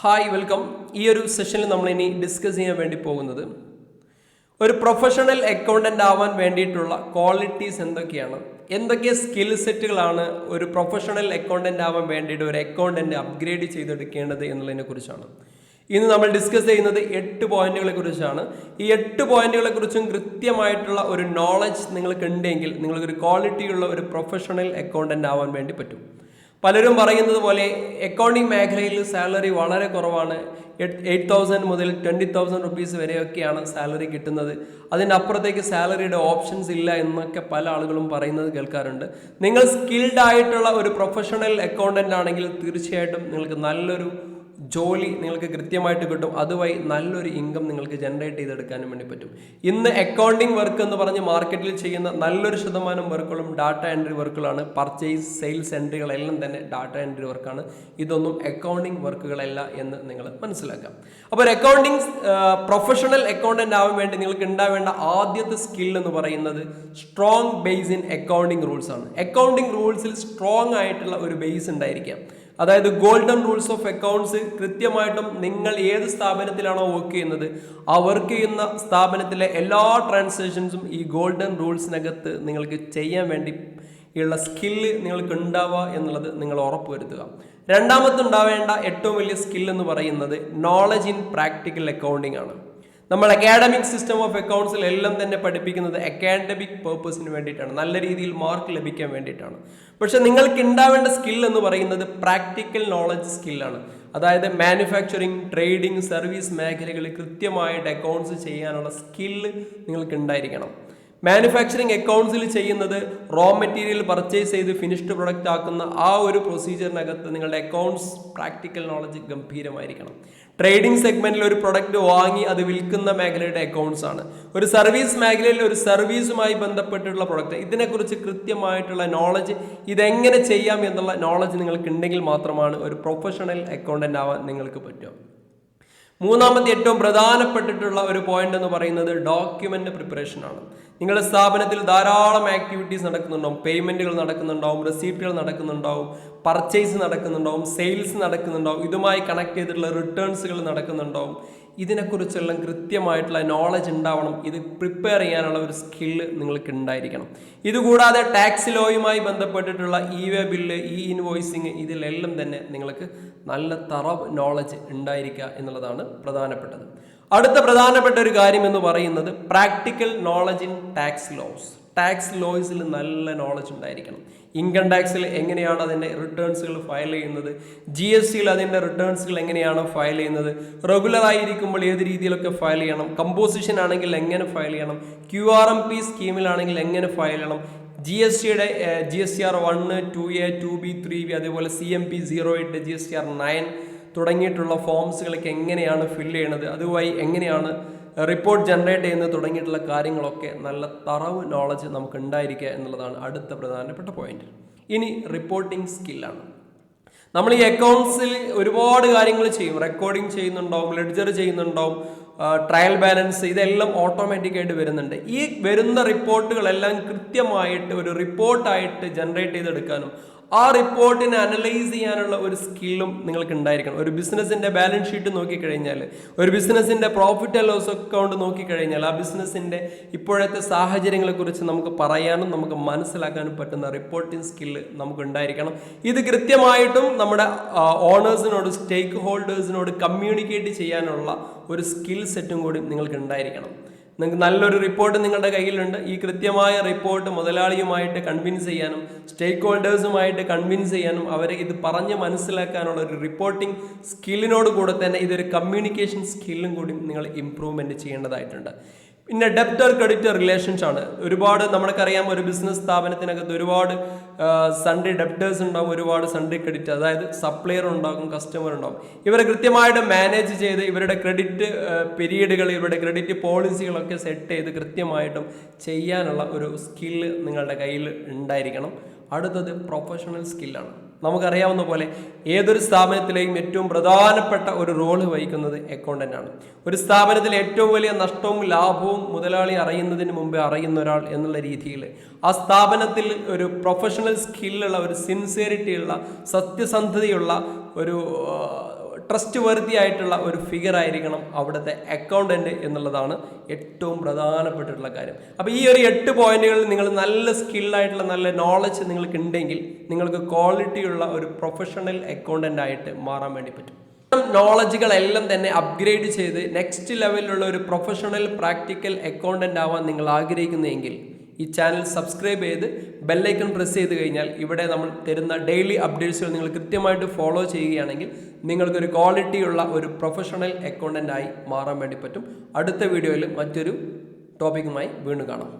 Hi welcome. ഈ ഒരു സെഷനിൽ നമ്മൾ ഇനി ഡിസ്കസ് ചെയ്യാൻ വേണ്ടി പോകുന്നത് ഒരു പ്രൊഫഷണൽ അക്കൗണ്ടൻ്റ് ആവാൻ വേണ്ടിയിട്ടുള്ള ക്വാളിറ്റീസ് എന്തൊക്കെയാണ്, എന്തൊക്കെ സ്കിൽ സെറ്റുകളാണ് ഒരു പ്രൊഫഷണൽ അക്കൗണ്ടൻ്റ് ആവാൻ വേണ്ടിയിട്ട് ഒരു അക്കൗണ്ടൻ്റ് അപ്ഗ്രേഡ് ചെയ്തെടുക്കേണ്ടത് എന്നുള്ളതിനെ കുറിച്ചാണ് ഇന്ന് നമ്മൾ ഡിസ്കസ് ചെയ്യുന്നത്. 8 പോയിന്റുകളെ കുറിച്ചാണ്. ഈ 8 പോയിന്റുകളെ കുറിച്ചും കൃത്യമായിട്ടുള്ള ഒരു നോളജ് നിങ്ങൾക്ക് ഉണ്ടെങ്കിൽ നിങ്ങൾക്കൊരു ക്വാളിറ്റിയുള്ള ഒരു പ്രൊഫഷണൽ അക്കൗണ്ടൻ്റ് ആവാൻ വേണ്ടി പറ്റും. പലരും പറയുന്നത് പോലെ അക്കൗണ്ടിങ് മേഖലയിൽ സാലറി വളരെ കുറവാണ്. 8,000 മുതൽ 20,000 റുപ്പീസ് വരെയൊക്കെയാണ് സാലറി കിട്ടുന്നത്. അതിൻ്റെ അപ്പുറത്തേക്ക് സാലറിയുടെ ഓപ്ഷൻസ് ഇല്ല എന്നൊക്കെ പല ആളുകളും പറയുന്നത് കേൾക്കാറുണ്ട്. നിങ്ങൾ സ്കിൽഡ് ആയിട്ടുള്ള ഒരു പ്രൊഫഷണൽ അക്കൗണ്ടൻ്റ് ആണെങ്കിൽ തീർച്ചയായിട്ടും നിങ്ങൾക്ക് നല്ലൊരു ജോലി നിങ്ങൾക്ക് കൃത്യമായിട്ട് കിട്ടും. അതുവഴി നല്ലൊരു ഇൻകം നിങ്ങൾക്ക് ജനറേറ്റ് ചെയ്തെടുക്കാനും വേണ്ടി പറ്റും. ഇന്ന് അക്കൗണ്ടിങ് വർക്ക് എന്ന് പറഞ്ഞ് മാർക്കറ്റിൽ ചെയ്യുന്ന നല്ലൊരു ശതമാനം വർക്കുകളും ഡാറ്റ എൻട്രി വർക്കുകളാണ്. പർച്ചേസ്, സെയിൽസ് എൻട്രികളെല്ലാം തന്നെ ഡാറ്റ എൻട്രി വർക്കാണ്. ഇതൊന്നും അക്കൗണ്ടിങ് വർക്കുകളല്ല എന്ന് നിങ്ങൾ മനസ്സിലാക്കാം. അപ്പോൾ ഒരു അക്കൗണ്ടിങ് പ്രൊഫഷണൽ അക്കൗണ്ടൻ്റ് ആവാൻ വേണ്ടി നിങ്ങൾക്ക് ഉണ്ടാവേണ്ട ആദ്യത്തെ സ്കിൽ എന്ന് പറയുന്നത് strong base in accounting rules ആണ്. അക്കൗണ്ടിങ് റൂൾസിൽ സ്ട്രോങ് ആയിട്ടുള്ള ഒരു ബേസ് ഉണ്ടായിരിക്കാം. അതായത് ഗോൾഡൻ റൂൾസ് ഓഫ് അക്കൗണ്ട്സ് കൃത്യമായിട്ടും നിങ്ങൾ ഏത് സ്ഥാപനത്തിലാണോ വർക്ക് ചെയ്യുന്നത് ആ വർക്ക് ചെയ്യുന്ന സ്ഥാപനത്തിലെ എല്ലാ ട്രാൻസാക്ഷൻസും ഈ ഗോൾഡൻ റൂൾസിനകത്ത് നിങ്ങൾക്ക് ചെയ്യാൻ വേണ്ടി ഉള്ള സ്കില്ല് നിങ്ങൾക്ക് ഉണ്ടാവുക എന്നുള്ളത് നിങ്ങൾ ഉറപ്പുവരുത്തുക. രണ്ടാമത് ഉണ്ടാവേണ്ട ഏറ്റവും വലിയ സ്കിൽ എന്ന് പറയുന്നത് നോളജ് ഇൻ പ്രാക്ടിക്കൽ അക്കൗണ്ടിങ് ആണ്. നമ്മൾ അക്കാഡമിക് സിസ്റ്റം ഓഫ് അക്കൗണ്ട്സിൽ എല്ലാം തന്നെ പഠിപ്പിക്കുന്നത് അക്കാഡമിക് പേർപ്പസിന് വേണ്ടിയിട്ടാണ്, നല്ല രീതിയിൽ മാർക്ക് ലഭിക്കാൻ വേണ്ടിയിട്ടാണ്. പക്ഷെ നിങ്ങൾക്ക് ഉണ്ടാവേണ്ട സ്കിൽ എന്ന് പറയുന്നത് പ്രാക്ടിക്കൽ നോളജ് സ്കില്ലാണ്. അതായത് മാനുഫാക്ചറിങ്, ട്രേഡിംഗ്, സർവീസ് മേഖലകളിൽ കൃത്യമായിട്ട് അക്കൗണ്ട്സ് ചെയ്യാനുള്ള സ്കില്ല് നിങ്ങൾക്ക് ഉണ്ടായിരിക്കണം. മാനുഫാക്ചറിങ് അക്കൗണ്ട്സിൽ ചെയ്യുന്നത് റോ മെറ്റീരിയൽ പർച്ചേസ് ചെയ്ത് ഫിനിഷ്ഡ് പ്രൊഡക്റ്റ് ആക്കുന്ന ആ ഒരു പ്രൊസീജിയറിനകത്ത് നിങ്ങളുടെ അക്കൗണ്ട്സ് പ്രാക്ടിക്കൽ നോളജ് ഗംഭീരമായിരിക്കണം. ട്രേഡിംഗ് സെഗ്മെന്റിൽ ഒരു പ്രൊഡക്റ്റ് വാങ്ങി അത് വിൽക്കുന്ന മേഖലയുടെ അക്കൗണ്ട്സ് ആണ്. ഒരു സർവീസ് മേഖലയിൽ ഒരു സർവീസുമായി ബന്ധപ്പെട്ടിട്ടുള്ള പ്രൊഡക്റ്റ്, ഇതിനെക്കുറിച്ച് കൃത്യമായിട്ടുള്ള നോളജ്, ഇതെങ്ങനെ ചെയ്യാം എന്നുള്ള നോളജ് നിങ്ങൾക്ക് ഉണ്ടെങ്കിൽ മാത്രമാണ് ഒരു പ്രൊഫഷണൽ അക്കൗണ്ടൻ്റ് ആവാൻ നിങ്ങൾക്ക് പറ്റുക. മൂന്നാമത്തെ ഏറ്റവും പ്രധാനപ്പെട്ടിട്ടുള്ള ഒരു പോയിന്റ് എന്ന് പറയുന്നത് ഡോക്യുമെന്റ് പ്രിപ്പറേഷൻ ആണ്. നിങ്ങളുടെ സ്ഥാപനത്തിൽ ധാരാളം ആക്ടിവിറ്റീസ് നടക്കുന്നുണ്ടാവും. പേയ്മെന്റുകൾ നടക്കുന്നുണ്ടാവും, റെസീപ്റ്റുകൾ നടക്കുന്നുണ്ടാവും, പർച്ചേസ് നടക്കുന്നുണ്ടാവും, സെയിൽസ് നടക്കുന്നുണ്ടാവും, ഇതുമായി കണക്ട് ചെയ്തിട്ടുള്ള റിട്ടേൺസുകൾ നടക്കുന്നുണ്ടാവും. ഇതിനെക്കുറിച്ചെല്ലാം കൃത്യമായിട്ടുള്ള നോളജ് ഉണ്ടാവണം. ഇത് പ്രിപ്പയർ ചെയ്യാനുള്ള ഒരു സ്കില്ല് നിങ്ങൾക്ക് ഉണ്ടായിരിക്കണം. ഇതുകൂടാതെ ടാക്സ് ലോയുമായി ബന്ധപ്പെട്ടിട്ടുള്ള ഇ-വേ ബില്ല്, ഇൻവോയ്സിങ്, ഇതിലെല്ലാം തന്നെ നിങ്ങൾക്ക് നല്ല തറവ് നോളജ് ഉണ്ടായിരിക്കുക എന്നുള്ളതാണ് പ്രധാനപ്പെട്ടത്. അടുത്ത പ്രധാനപ്പെട്ട ഒരു കാര്യം എന്ന് പറയുന്നത് practical knowledge in tax laws. Tax ലോസിൽ നല്ല നോളജ് ഉണ്ടായിരിക്കണം. ഇൻകം ടാക്സിൽ എങ്ങനെയാണ് അതിൻ്റെ റിട്ടേൺസുകൾ ഫയൽ ചെയ്യുന്നത്, GSTയിൽ അതിൻ്റെ റിട്ടേൺസുകൾ എങ്ങനെയാണ് ഫയൽ ചെയ്യുന്നത്, റെഗുലർ ആയിരിക്കുമ്പോൾ ഏത് രീതിയിലൊക്കെ ഫയൽ ചെയ്യണം, കമ്പോസിഷൻ ആണെങ്കിൽ എങ്ങനെ ഫയൽ ചെയ്യണം, QRMP സ്കീമിലാണെങ്കിൽ എങ്ങനെ ഫയൽ ചെയ്യണം, GSTയുടെ GSTR 1, 2A, 2B, 3B, അതേപോലെ CMP 08, GSTR 9 തുടങ്ങിയിട്ടുള്ള ഫോംസുകളൊക്കെ എങ്ങനെയാണ് ഫില്ല് ചെയ്യണത്, അതുവഴി എങ്ങനെയാണ് റിപ്പോർട്ട് ജനറേറ്റ് ചെയ്യുന്നത് തുടങ്ങിയിട്ടുള്ള കാര്യങ്ങളൊക്കെ നല്ല തറവ് നോളജ് നമുക്ക് ഉണ്ടായിരിക്കുക എന്നുള്ളതാണ് അടുത്ത പ്രധാനപ്പെട്ട പോയിന്റ്. ഇനി റിപ്പോർട്ടിംഗ് സ്കില്ലാണ്. നമ്മൾ ഈ അക്കൗണ്ട്സിൽ ഒരുപാട് കാര്യങ്ങൾ ചെയ്യും. റെക്കോർഡിംഗ് ചെയ്യുന്നുണ്ടാവും, ലെഡ്ജർ ചെയ്യുന്നുണ്ടാവും, ട്രയൽ ബാലൻസ്, ഇതെല്ലാം ഓട്ടോമാറ്റിക്കായിട്ട് വരുന്നുണ്ട്. ഈ വരുന്ന റിപ്പോർട്ടുകളെല്ലാം കൃത്യമായിട്ട് ഒരു റിപ്പോർട്ടായിട്ട് ജനറേറ്റ് ചെയ്തെടുക്കാനും ആ റിപ്പോർട്ടിനെ അനലൈസ് ചെയ്യാനുള്ള ഒരു സ്കില്ലും നിങ്ങൾക്ക് ഉണ്ടായിരിക്കണം. ഒരു ബിസിനസ്സിൻ്റെ ബാലൻസ് ഷീറ്റ് നോക്കിക്കഴിഞ്ഞാൽ, ഒരു ബിസിനസ്സിൻ്റെ പ്രോഫിറ്റ് ആൻഡ് ലോസ് അക്കൗണ്ട് നോക്കിക്കഴിഞ്ഞാൽ ആ ബിസിനസ്സിൻ്റെ ഇപ്പോഴത്തെ സാഹചര്യങ്ങളെക്കുറിച്ച് നമുക്ക് പറയാനും നമുക്ക് മനസ്സിലാക്കാനും പറ്റുന്ന റിപ്പോർട്ടിംഗ് സ്കില്ല് നമുക്ക് ഉണ്ടായിരിക്കണം. ഇത് കൃത്യമായിട്ടും നമ്മുടെ ഓണേഴ്സിനോട്, സ്റ്റേക്ക് ഹോൾഡേഴ്സിനോട് കമ്മ്യൂണിക്കേറ്റ് ചെയ്യാനുള്ള ഒരു സ്കിൽ സെറ്റും കൂടി നിങ്ങൾക്ക് ഉണ്ടായിരിക്കണം. നിങ്ങൾക്ക് നല്ലൊരു റിപ്പോർട്ട് നിങ്ങളുടെ കയ്യിലുണ്ട്. ഈ കൃത്യമായ റിപ്പോർട്ട് മുതലാളിയുമായിട്ട് കൺവിൻസ് ചെയ്യാനും സ്റ്റേക്ക് ഹോൾഡേഴ്സുമായിട്ട് കൺവിൻസ് ചെയ്യാനും അവരെ ഇത് പറഞ്ഞ് മനസ്സിലാക്കാനുള്ള ഒരു റിപ്പോർട്ടിംഗ് സ്കില്ലിനോട് കൂടെ തന്നെ ഇതൊരു കമ്മ്യൂണിക്കേഷൻ സ്കില്ലും കൂടി നിങ്ങൾ ഇംപ്രൂവ്മെൻറ്റ് ചെയ്യേണ്ടതായിട്ടുണ്ട്. പിന്നെ ഡെപ്റ്റർ ക്രെഡിറ്റർ റിലേഷൻസ് ആണ്. ഒരുപാട് നമുക്കറിയാം, ഒരു ബിസിനസ് സ്ഥാപനത്തിനകത്ത് ഒരുപാട് സൺഡേ ഡെപ്റ്റേഴ്സ് ഉണ്ടാകും, ഒരുപാട് സൺഡേ ക്രെഡിറ്റ്, അതായത് സപ്ലയർ ഉണ്ടാകും, കസ്റ്റമർ ഉണ്ടാകും. ഇവരെ കൃത്യമായിട്ട് മാനേജ് ചെയ്ത് ഇവരുടെ ക്രെഡിറ്റ് പീരീഡുകൾ, ഇവരുടെ ക്രെഡിറ്റ് പോളിസികളൊക്കെ സെറ്റ് ചെയ്ത് കൃത്യമായിട്ടും ചെയ്യാനുള്ള ഒരു സ്കില്ല് നിങ്ങളുടെ കയ്യിൽ ഉണ്ടായിരിക്കണം. അടുത്തത് പ്രൊഫഷണൽ സ്കില്ലാണ്. നമുക്കറിയാവുന്ന പോലെ ഏതൊരു സ്ഥാപനത്തിലെയും ഏറ്റവും പ്രധാനപ്പെട്ട ഒരു റോള് വഹിക്കുന്നത് അക്കൗണ്ടൻ്റ് ആണ്. ഒരു സ്ഥാപനത്തിലെ ഏറ്റവും വലിയ നഷ്ടവും ലാഭവും മുതലാളി അറിയുന്നതിന് മുമ്പേ അറിയുന്ന ഒരാൾ എന്നുള്ള രീതിയിൽ ആ സ്ഥാപനത്തിൽ ഒരു പ്രൊഫഷണൽ സ്കില്ലുള്ള, ഒരു സിൻസിയറിറ്റിയുള്ള, സത്യസന്ധതയുള്ള ഒരു ട്രസ്റ്റ് വർത്തി ആയിട്ടുള്ള ഒരു ഫിഗർ ആയിരിക്കണം അവിടുത്തെ അക്കൗണ്ടൻറ്റ് എന്നുള്ളതാണ് ഏറ്റവും പ്രധാനപ്പെട്ടിട്ടുള്ള കാര്യം. അപ്പോൾ ഈ ഒരു 8 പോയിന്റുകളിൽ നിങ്ങൾ നല്ല സ്കില്ലായിട്ടുള്ള നല്ല നോളജ് നിങ്ങൾക്ക് ഉണ്ടെങ്കിൽ നിങ്ങൾക്ക് ക്വാളിറ്റിയുള്ള ഒരു പ്രൊഫഷണൽ അക്കൗണ്ടൻ്റ് ആയിട്ട് മാറാൻ വേണ്ടി പറ്റും. നോളജുകളെല്ലാം തന്നെ അപ്ഗ്രേഡ് ചെയ്ത് നെക്സ്റ്റ് ലെവലിലുള്ള ഒരു പ്രൊഫഷണൽ പ്രാക്ടിക്കൽ അക്കൗണ്ടൻ്റ് ആവാൻ നിങ്ങൾ ആഗ്രഹിക്കുന്നതെങ്കിൽ ഈ ചാനൽ സബ്സ്ക്രൈബ് ചെയ്ത് ബെല്ലൈക്കൺ പ്രസ് ചെയ്ത് കഴിഞ്ഞാൽ ഇവിടെ നമ്മൾ തരുന്ന ഡെയിലി അപ്ഡേറ്റ്സുകൾ നിങ്ങൾ കൃത്യമായിട്ട് ഫോളോ ചെയ്യുകയാണെങ്കിൽ നിങ്ങൾക്കൊരു ക്വാളിറ്റിയുള്ള ഒരു പ്രൊഫഷണൽ അക്കൗണ്ടൻ്റ് ആയി മാറാൻ വേണ്ടി പറ്റും. അടുത്ത വീഡിയോയിൽ മറ്റൊരു ടോപ്പിക്കുമായി വീണ്ടും കാണാം.